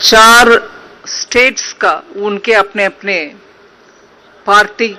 चार स्टेट्स का उनके अपने अपने पार्टी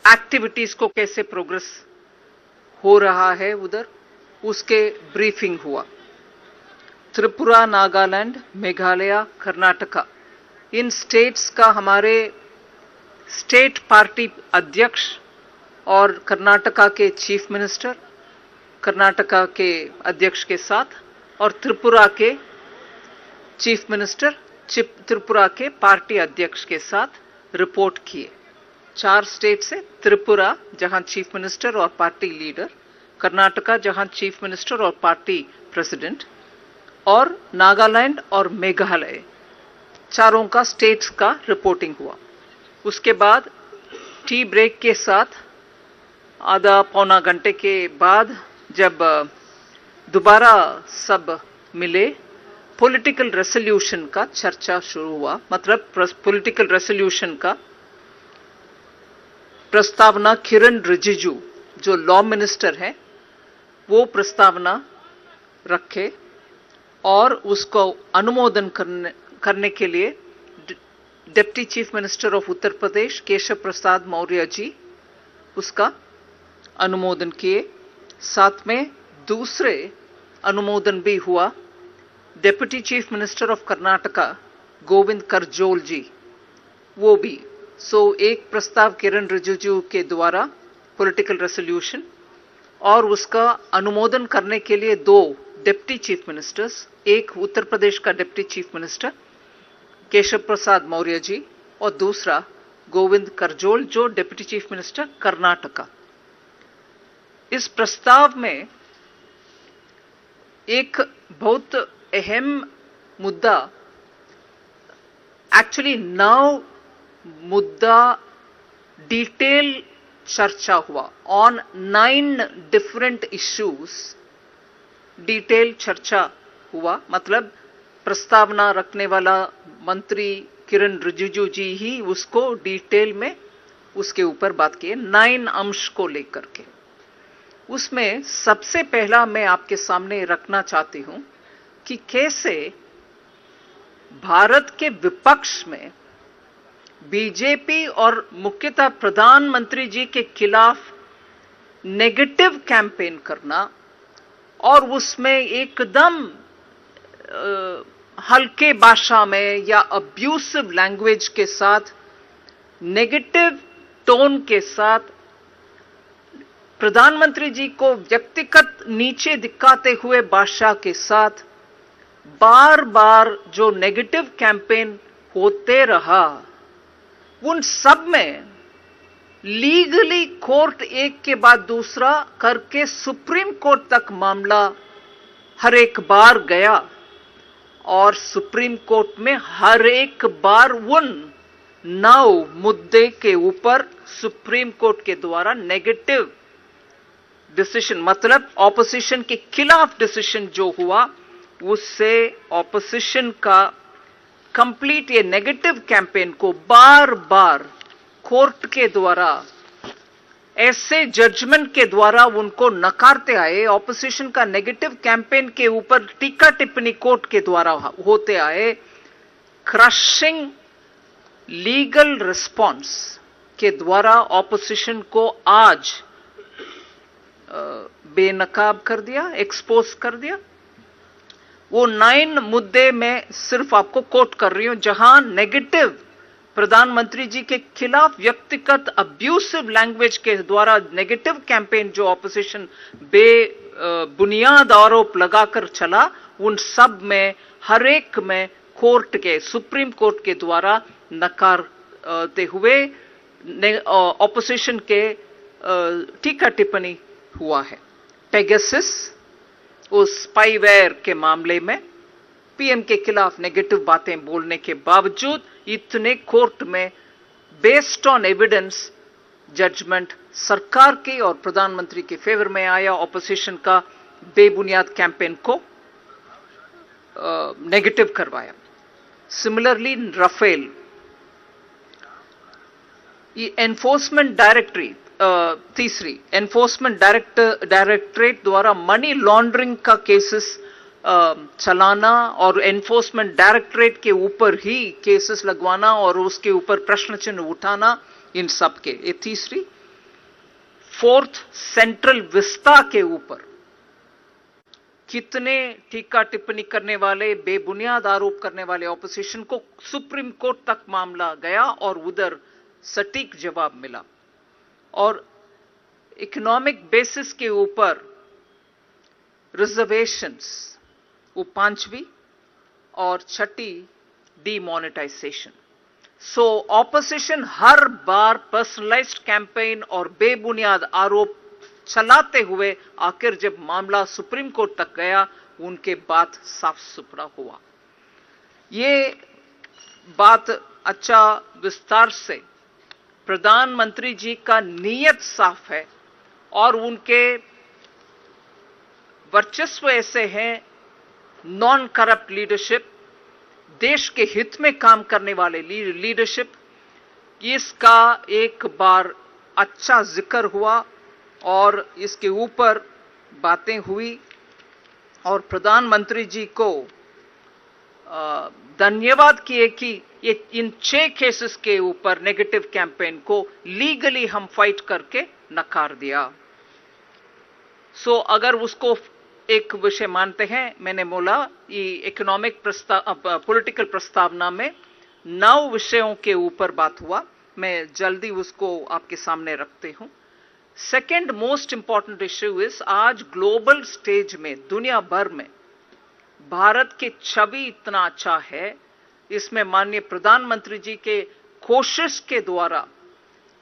एक्टिविटीज को कैसे प्रोग्रेस हो रहा है उधर, उसके ब्रीफिंग हुआ। त्रिपुरा, नागालैंड, मेघालय, कर्नाटका, इन स्टेट्स का हमारे स्टेट पार्टी अध्यक्ष और कर्नाटका के चीफ मिनिस्टर, कर्नाटका के अध्यक्ष के साथ, और त्रिपुरा के चीफ मिनिस्टर, त्रिपुरा के पार्टी अध्यक्ष के साथ रिपोर्ट किए। चार स्टेट से त्रिपुरा जहां चीफ मिनिस्टर और पार्टी लीडर, कर्नाटका जहां चीफ मिनिस्टर और पार्टी प्रेसिडेंट, और नागालैंड और मेघालय, चारों का स्टेट्स का रिपोर्टिंग हुआ। उसके बाद टी ब्रेक के साथ आधा पौना घंटे के बाद जब दोबारा सब मिले, पॉलिटिकल रेसोल्यूशन का चर्चा शुरू हुआ। मतलब पॉलिटिकल रेसोल्यूशन का प्रस्तावना किरण रिजिजू जो लॉ मिनिस्टर है वो प्रस्तावना रखे और उसको अनुमोदन करने के लिए deputy chief minister of Uttar Pradesh Keshav Prasad Maurya ji उसका अनुमोदन किए। साथ में दूसरे अनुमोदन भी हुआ, deputy chief minister of Karnataka Govind Karjol ji, वो भी। एक प्रस्ताव किरण रिजिजू के द्वारा पॉलिटिकल रेसोल्यूशन, और उसका अनुमोदन करने के लिए दो डिप्टी चीफ मिनिस्टर्स, एक उत्तर प्रदेश का deputy chief minister Keshav Prasad Maurya जी और दूसरा गोविंद करजोल जो डिप्टी चीफ मिनिस्टर कर्नाटका। इस प्रस्ताव में एक बहुत अहम मुद्दा, एक्चुअली 9 मुद्दा डिटेल चर्चा हुआ। ऑन 9 डिफरेंट इश्यूज डिटेल चर्चा हुआ। मतलब प्रस्तावना रखने वाला मंत्री किरण रिजिजू जी ही उसको डिटेल में उसके ऊपर बात किए 9 अंश को लेकर के। उसमें सबसे पहला मैं आपके सामने रखना चाहती हूं कि कैसे भारत के विपक्ष में बीजेपी और मुख्यतः प्रधानमंत्री जी के खिलाफ नेगेटिव कैंपेन करना और उसमें एकदम हल्के भाषा में या अब्यूसिव लैंग्वेज के साथ, नेगेटिव टोन के साथ प्रधानमंत्री जी को व्यक्तिगत नीचे दिखाते हुए भाषा के साथ बार बार जो नेगेटिव कैंपेन होते रहा, उन सब में लीगली कोर्ट एक के बाद दूसरा करके सुप्रीम कोर्ट तक मामला हर एक बार गया और सुप्रीम कोर्ट में हर एक बार उन 9 मुद्दे के ऊपर सुप्रीम कोर्ट के द्वारा नेगेटिव डिसीजन, मतलब ऑपोजिशन के खिलाफ डिसीजन जो हुआ, उससे ऑपोजिशन का कंप्लीट ये नेगेटिव कैंपेन को बार बार कोर्ट के द्वारा ऐसे जजमेंट के द्वारा उनको नकारते आए। ऑपोजिशन का नेगेटिव कैंपेन के ऊपर टीका टिप्पणी कोर्ट के द्वारा होते आए। क्रशिंग लीगल रिस्पॉन्स के द्वारा ऑपोजिशन को आज बेनकाब कर दिया, एक्सपोज कर दिया। वो 9 मुद्दे में सिर्फ आपको कोट कर रही हूं जहां नेगेटिव प्रधानमंत्री जी के खिलाफ व्यक्तिगत अब्यूसिव लैंग्वेज के द्वारा नेगेटिव कैंपेन जो ऑपोजिशन बेबुनियाद आरोप लगाकर चला, उन सब में हर एक में कोर्ट के सुप्रीम कोर्ट के द्वारा नकारते हुए ऑपोजिशन के टीका टिप्पणी हुआ है। पेगासस उस स्पाईवेयर के मामले में पीएम के खिलाफ नेगेटिव बातें बोलने के बावजूद इतने कोर्ट में बेस्ड ऑन एविडेंस जजमेंट सरकार के और प्रधानमंत्री के फेवर में आया। ऑपोजिशन का बेबुनियाद कैंपेन को नेगेटिव करवाया। सिमिलरली राफेल, एनफोर्समेंट तीसरी एनफोर्समेंट डायरेक्टरेट द्वारा मनी लॉन्ड्रिंग का केसेस चलाना और एनफोर्समेंट डायरेक्टरेट के ऊपर ही केसेस लगवाना और उसके ऊपर प्रश्न चिन्ह उठाना, इन सब के। ये तीसरी। फोर्थ, सेंट्रल विस्ता के ऊपर कितने टीका टिप्पणी करने वाले, बेबुनियाद आरोप करने वाले ऑपोजिशन को सुप्रीम कोर्ट तक मामला गया और उधर सटीक जवाब मिला। और इकोनॉमिक बेसिस के ऊपर रिजर्वेशंस, वो पांचवी। और छठी, डीमोनेटाइजेशन। सो ऑपोजिशन हर बार पर्सनलाइज्ड कैंपेन और बेबुनियाद आरोप चलाते हुए आखिर जब मामला सुप्रीम कोर्ट तक गया, उनके बात साफ सुथरा हुआ। ये बात अच्छा विस्तार से प्रधानमंत्री जी का नीयत साफ है और उनके वर्चस्व ऐसे हैं, नॉन करप्ट लीडरशिप, देश के हित में काम करने वाले लीडरशिप, इसका एक बार अच्छा जिक्र हुआ और इसके ऊपर बातें हुई और प्रधानमंत्री जी को धन्यवाद किए कि ये इन 6 केसेस के ऊपर नेगेटिव कैंपेन को लीगली हम फाइट करके नकार दिया। सो अगर उसको एक विषय मानते हैं, मैंने बोला ये इकोनॉमिक पॉलिटिकल प्रस्तावना में 9 विषयों के ऊपर बात हुआ, मैं जल्दी उसको आपके सामने रखते हूं। Second most important issue is, आज ग्लोबल स्टेज में दुनिया भर में भारत की छवि इतना अच्छा है, इसमें माननीय प्रधानमंत्री जी के कोशिश के द्वारा,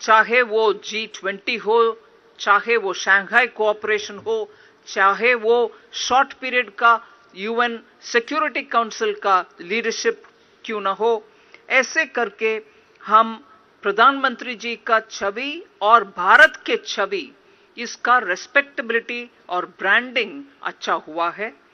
चाहे वो G20 हो, चाहे वो शंघाई कोऑपरेशन हो, चाहे वो शॉर्ट पीरियड का UN सिक्योरिटी काउंसिल का लीडरशिप क्यों ना हो, ऐसे करके हम प्रधानमंत्री जी का छवि और भारत के छवि, इसका रेस्पेक्टेबिलिटी और ब्रांडिंग अच्छा हुआ है।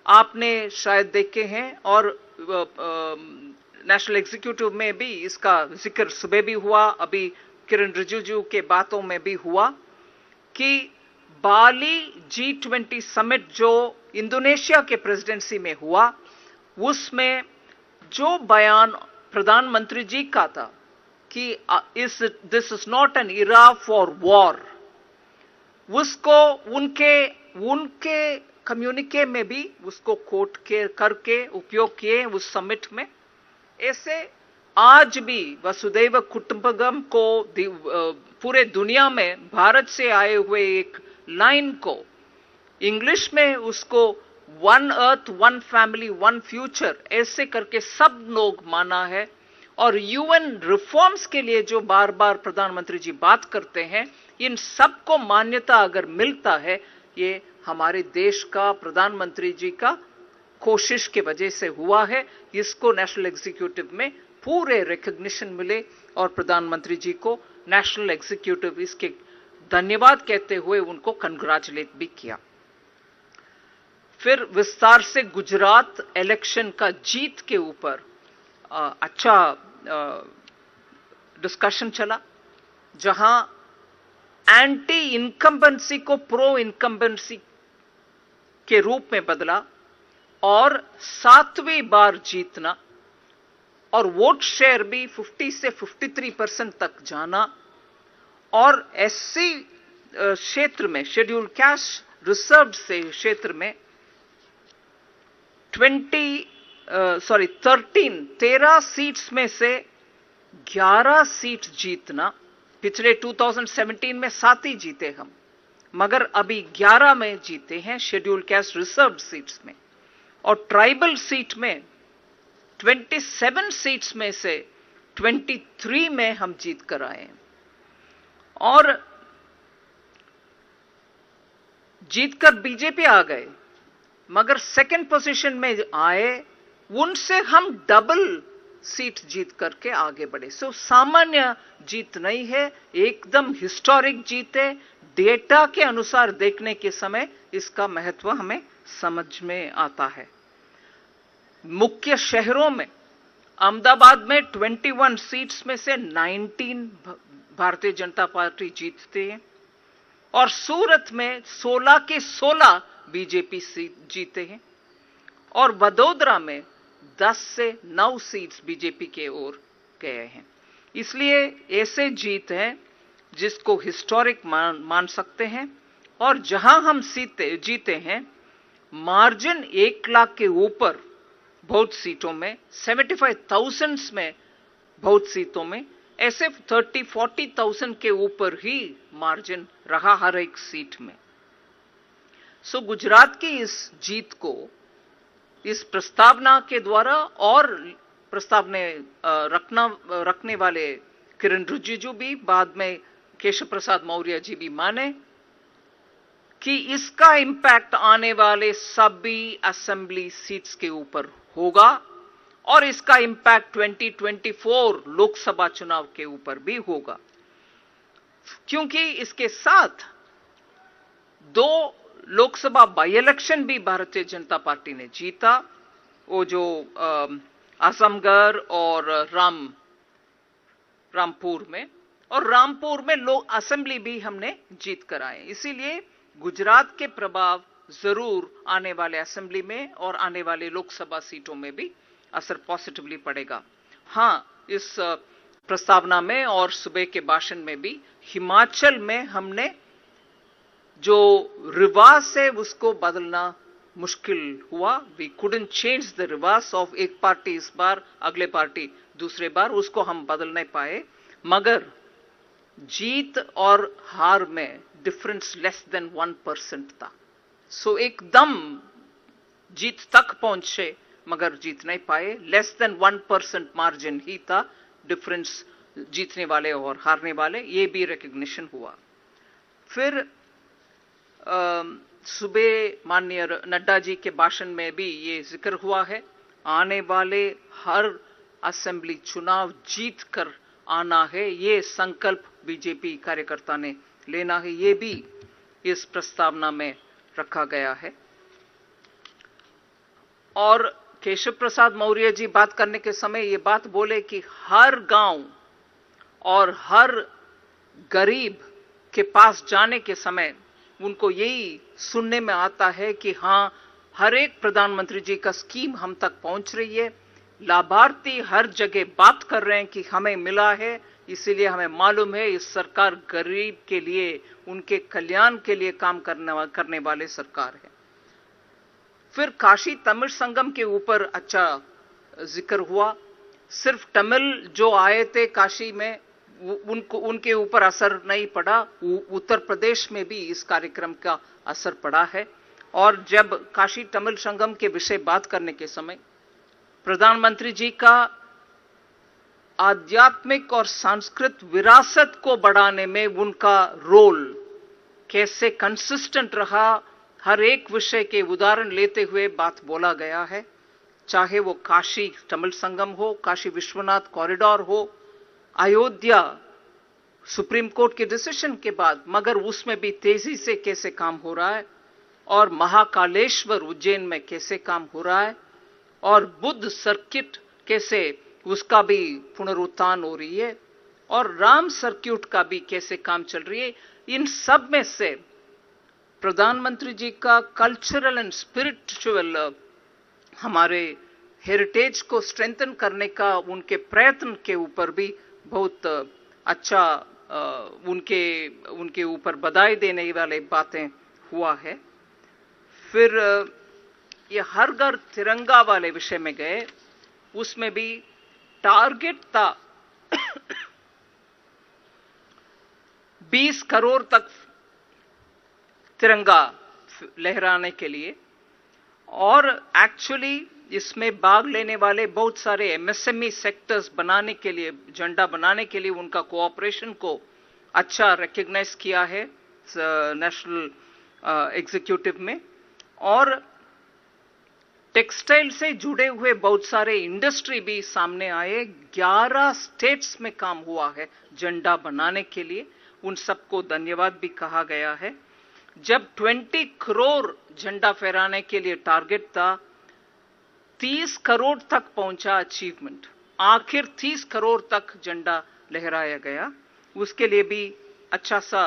आपने शायद देखे हैं और नेशनल एग्जीक्यूटिव में भी इसका जिक्र सुबह भी हुआ, अभी किरण रिजिजू के बातों में भी हुआ कि बाली G20 समिट जो इंडोनेशिया के प्रेसिडेंसी में हुआ, उसमें जो बयान प्रधानमंत्री जी का था कि this is not an Ira for war, उसको उनके कम्युनिके में भी उसको कोट करके उपयोग किए उस समिट में। ऐसे आज भी वसुदैव कुटुंबकम को पूरे दुनिया में भारत से आए हुए एक लाइन को इंग्लिश में उसको one earth one family one future ऐसे करके सब लोग माना है। और UN रिफॉर्म्स के लिए जो बार बार प्रधानमंत्री जी बात करते हैं, इन सबको मान्यता अगर मिलता है, ये हमारे देश का प्रधानमंत्री जी का कोशिश के वजह से हुआ है। इसको नेशनल एग्जीक्यूटिव में पूरे रिकॉग्निशन मिले और प्रधानमंत्री जी को नेशनल एग्जीक्यूटिव इसके धन्यवाद कहते हुए उनको कंग्रेचुलेट भी किया। फिर विस्तार से गुजरात इलेक्शन का जीत के ऊपर अच्छा डिस्कशन चला, जहां एंटी इनकम्बेंसी को प्रो इनकम्बेंसी के रूप में बदला और 7वीं बार जीतना और वोट शेयर भी 50 से 53% तक जाना और SC क्षेत्र में, शेड्यूल कास्ट रिजर्व से क्षेत्र में 13 सीट्स में से 11 सीट जीतना। पिछले 2017 में 7 ही जीते हम, मगर अभी 11 में जीते हैं शेड्यूल कास्ट रिजर्व सीट्स में। और ट्राइबल सीट में 27 सीट्स में से 23 में हम जीत कर आए हैं। और जीतकर बीजेपी आ गए, मगर सेकंड पोजीशन में आए, उनसे हम डबल सीट जीत करके आगे बढ़े। सो सामान्य जीत नहीं है, एकदम हिस्टोरिक जीत है। डेटा के अनुसार देखने के समय इसका महत्व हमें समझ में आता है। मुख्य शहरों में अहमदाबाद में 21 सीट्स में से 19 भारतीय जनता पार्टी जीतते हैं और सूरत में 16 के 16 बीजेपी सीट जीते हैं। और वडोदरा में 10 से 9 सीट्स बीजेपी के ओर गए हैं। इसलिए ऐसे जीत है जिसको हिस्टोरिक मान सकते हैं। और जहां हम जीते हैं मार्जिन 1 लाख के ऊपर बहुत सीटों में, 75,000 में बहुत सीटों में, ऐसे 30-40,000 के ऊपर ही मार्जिन रहा हर एक सीट में। सो गुजरात की इस जीत को इस प्रस्तावना के द्वारा और प्रस्तावना रखने वाले किरण रिजिजू भी, बाद में केशव प्रसाद मौर्य जी भी माने कि इसका इंपैक्ट आने वाले सभी असेंबली सीट्स के ऊपर होगा और इसका इंपैक्ट 2024 लोकसभा चुनाव के ऊपर भी होगा, क्योंकि इसके साथ 2 लोकसभा बाई इलेक्शन भी भारतीय जनता पार्टी ने जीता, वो जो आजमगढ़ और रामपुर में, और रामपुर में लोक असेंबली भी हमने जीत कर आए। इसीलिए गुजरात के प्रभाव जरूर आने वाले असेंबली में और आने वाले लोकसभा सीटों में भी असर पॉजिटिवली पड़ेगा। हां, इस प्रस्तावना में और सुबह के भाषण में भी हिमाचल में हमने जो रिवाज है उसको बदलना मुश्किल हुआ। वी कुडंट चेंज द रिवाज ऑफ एक पार्टी इस बार, अगले पार्टी दूसरे बार, उसको हम बदल नहीं पाए। मगर जीत और हार में डिफरेंस लेस देन 1% था। सो एकदम जीत तक पहुंचे मगर जीत नहीं पाए। लेस देन 1% मार्जिन ही था डिफरेंस जीतने वाले और हारने वाले, ये भी रिकग्निशन हुआ। फिर सुबह माननीय नड्डा जी के भाषण में भी ये जिक्र हुआ है, आने वाले हर असेंबली चुनाव जीत कर आना है, ये संकल्प बीजेपी कार्यकर्ता ने लेना है, ये भी इस प्रस्तावना में रखा गया है। और केशव प्रसाद मौर्य जी बात करने के समय ये बात बोले कि हर गांव और हर गरीब के पास जाने के समय उनको यही सुनने में आता है कि हां, हर एक प्रधानमंत्री जी का स्कीम हम तक पहुंच रही है, लाभार्थी हर जगह बात कर रहे हैं कि हमें मिला है, इसीलिए हमें मालूम है इस सरकार गरीब के लिए, उनके कल्याण के लिए काम करने वाले सरकार है। फिर काशी तमिल संगम के ऊपर अच्छा जिक्र हुआ। सिर्फ तमिल जो आए थे काशी में उनके ऊपर असर नहीं पड़ा, उत्तर प्रदेश में भी इस कार्यक्रम का असर पड़ा है। और जब काशी तमिल संगम के विषय बात करने के समय प्रधानमंत्री जी का आध्यात्मिक और सांस्कृतिक विरासत को बढ़ाने में उनका रोल कैसे कंसिस्टेंट रहा, हर एक विषय के उदाहरण लेते हुए बात बोला गया है। चाहे वो काशी तमिल संगम हो, काशी विश्वनाथ कॉरिडोर हो, अयोध्या सुप्रीम कोर्ट के डिसीजन के बाद, मगर उसमें भी तेजी से कैसे काम हो रहा है, और महाकालेश्वर उज्जैन में कैसे काम हो रहा है, और बुद्ध सर्किट कैसे उसका भी पुनरुत्थान हो रही है, और राम सर्किट का भी कैसे काम चल रही है। इन सब में से प्रधानमंत्री जी का कल्चरल एंड स्पिरिचुअल हमारे हेरिटेज को स्ट्रेंथन करने का उनके प्रयत्न के ऊपर भी बहुत अच्छा उनके ऊपर बधाई देने वाले बातें हुआ है। फिर ये हर घर तिरंगा वाले विषय में गए, उसमें भी टारगेट था 20 करोड़ तक तिरंगा लहराने के लिए, और एक्चुअली इसमें भाग लेने वाले बहुत सारे एमएसएमई सेक्टर्स बनाने के लिए, झंडा बनाने के लिए उनका कोऑपरेशन को अच्छा रिकॉग्नाइज किया है नेशनल एग्जीक्यूटिव में। और टेक्सटाइल से जुड़े हुए बहुत सारे इंडस्ट्री भी सामने आए। 11 स्टेट्स में काम हुआ है झंडा बनाने के लिए, उन सबको धन्यवाद भी कहा गया है। जब 20 करोड़ झंडा फहराने के लिए टारगेट था, 30 करोड़ तक पहुंचा अचीवमेंट, आखिर 30 करोड़ तक झंडा लहराया गया, उसके लिए भी अच्छा सा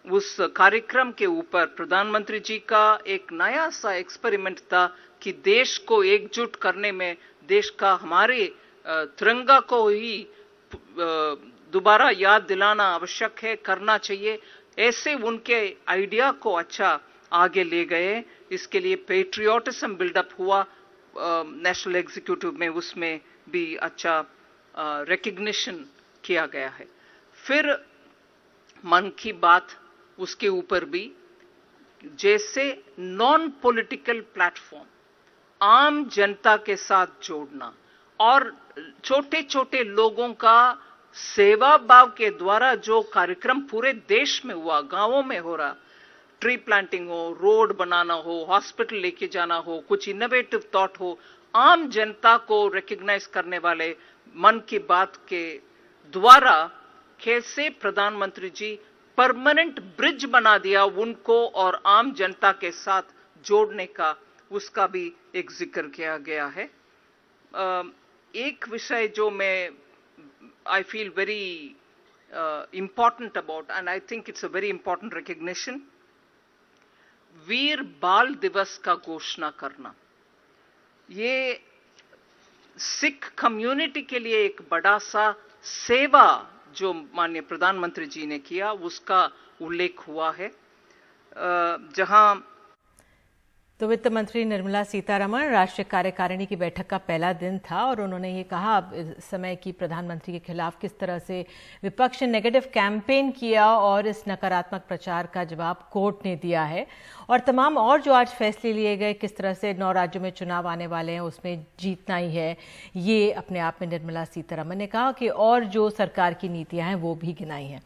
उस कार्यक्रम के ऊपर प्रधानमंत्री जी का एक नया सा एक्सपेरिमेंट था कि देश को एकजुट करने में देश का हमारे तिरंगा को ही दोबारा याद दिलाना आवश्यक है, करना चाहिए। ऐसे उनके आइडिया को अच्छा आगे ले गए। इसके लिए पेट्रियोटिज्म बिल्डअप हुआ नेशनल एग्जीक्यूटिव में, उसमें भी अच्छा रिकग्निशन किया गया है। फिर मन की बात, उसके ऊपर भी जैसे नॉन पॉलिटिकल प्लेटफॉर्म, आम जनता के साथ जोड़ना और छोटे छोटे लोगों का सेवा भाव के द्वारा जो कार्यक्रम पूरे देश में हुआ, गांवों में हो रहा, ट्री प्लांटिंग हो, रोड बनाना हो, हॉस्पिटल लेके जाना हो, कुछ इनोवेटिव थॉट हो, आम जनता को रिकॉग्नाइज करने वाले मन की बात के द्वारा कैसे प्रधानमंत्री जी परमानेंट ब्रिज बना दिया उनको और आम जनता के साथ जोड़ने का, उसका भी एक जिक्र किया गया है। एक विषय जो मैं I feel very important about, and I think it's a very important recognition, वीर बाल दिवस का घोषणा करना। ये सिख कम्युनिटी के लिए एक बड़ा सा सेवा जो माननीय प्रधानमंत्री जी ने किया, उसका उल्लेख हुआ है। जहां तो वित्त मंत्री निर्मला सीतारमण राष्ट्रीय कार्यकारिणी की बैठक का पहला दिन था और उन्होंने ये कहा इस समय की प्रधानमंत्री के खिलाफ किस तरह से विपक्ष ने नेगेटिव कैंपेन किया और इस नकारात्मक प्रचार का जवाब कोर्ट ने दिया है। और तमाम और जो आज फैसले लिए गए, किस तरह से 9 राज्यों में चुनाव आने वाले हैं, उसमें जीतना ही है, ये अपने आप में निर्मला सीतारमण ने कहा कि और जो सरकार की नीतियां हैं वो भी गिनाई हैं।